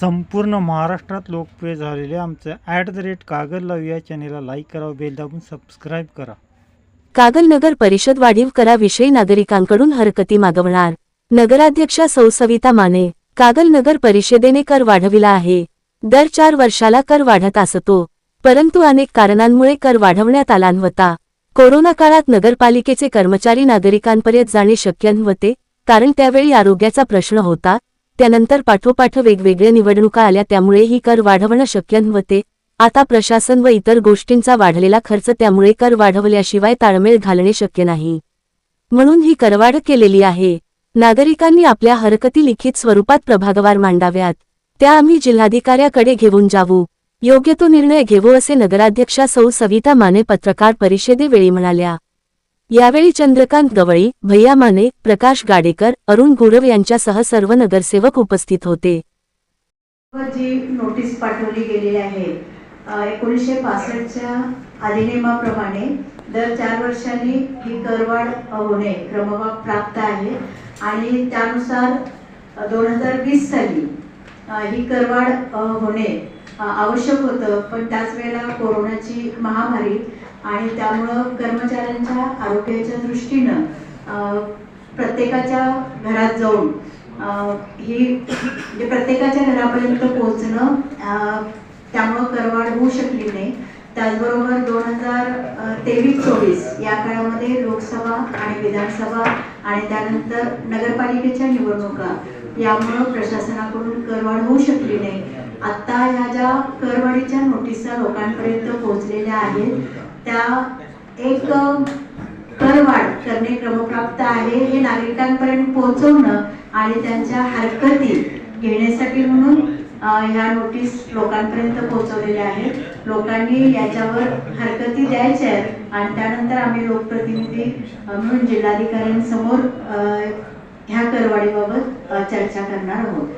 संपूर्ण महाराष्ट्रात लोकप्रिय झालेले आमचं @कागल लाईव्ह या चॅनेलला लाईक करा, बेल दाबून सबस्क्राईब करा. कागल नगर परिषद वाढीव कराविषयी नागरिकांकडून हरकती मागवणार. नगराध्यक्षा सौ सविता माने. कागल नगर परिषदेने कर वाढविला आहे. दर 4 वर्षाला कर वाढत असतो, परंतु अनेक कारणांमुळे कर वाढवण्यात आला नव्हता. कोरोना काळात नगरपालिकेचे कर्मचारी नागरिकांपर्यंत जाणे शक्य नव्हते, कारण त्यावेळी आरोग्याचा प्रश्न होता. त्यानंतर पाठोपाठ वेगवेगळ्या निवडणुका आल्या, त्यामुळे ही कर वाढवणं शक्य नव्हते. आता प्रशासन व इतर गोष्टींचा वाढलेला खर्च, त्यामुळे कर वाढवल्याशिवाय ताळमेळ घालणे शक्य नाही. म्हणून ही करवाढ केलेली आहे. नागरिकांनी आपल्या हरकती लिखित स्वरूपात प्रभागवार मांडाव्यात. त्या आम्ही जिल्हाधिकाऱ्याकडे घेऊन जाऊ. योग्य तो निर्णय घेऊ, असे नगराध्यक्षा सौ सविता माने पत्रकार परिषदेवेळी म्हणाल्या. यावेळी चंद्रकांत गवळी, भैया माने, प्रकाश गाडेकर, अरुण गुरव यांच्यासह सर्व नगरसेवक उपस्थित होते. जी नोटीस पाठवली गेलेली आहे 1965च्या अधिनियमाप्रमाणे दर 4 वर्षांनी ही करवाढ होणे क्रमप्राप्त आहे आणि त्यानुसार 2020 साली ही करवाढ होणे आवश्यक होतं. पण त्याच वेळेला कोरोनाची महामारी आणि त्यामुळं कर्मचाऱ्यांच्या आरोग्याच्या दृष्टीनं प्रत्येकाच्या घरात जाऊन ही प्रत्येकाच्या घरापर्यंत पोहोचणं, त्यामुळं करवाढ होऊ शकली नाही. त्याचबरोबर 2023-24 या काळामध्ये लोकसभा आणि विधानसभा आणि त्यानंतर नगरपालिकेच्या निवडणुका, यामुळं प्रशासनाकडून करवाढ होऊ शकली नाही. आत्ता ह्या ज्या करवाढीच्या नोटिसा लोकांपर्यंत पोहोचलेल्या आहेत, त्या एक करवाढ करणे क्रमप्राप्त आहे हे नागरिकांपर्यंत पोहोचवणं आणि त्यांच्या हरकती घेण्यासाठी म्हणून ह्या नोटीस लोकांपर्यंत पोहोचवलेल्या आहेत. लोकांनी याच्यावर हरकती द्यायच्या आहेत आणि त्यानंतर आम्ही लोकप्रतिनिधी म्हणून जिल्हाधिकाऱ्यांसमोर ह्या करवाढीबाबत चर्चा करणार आहोत.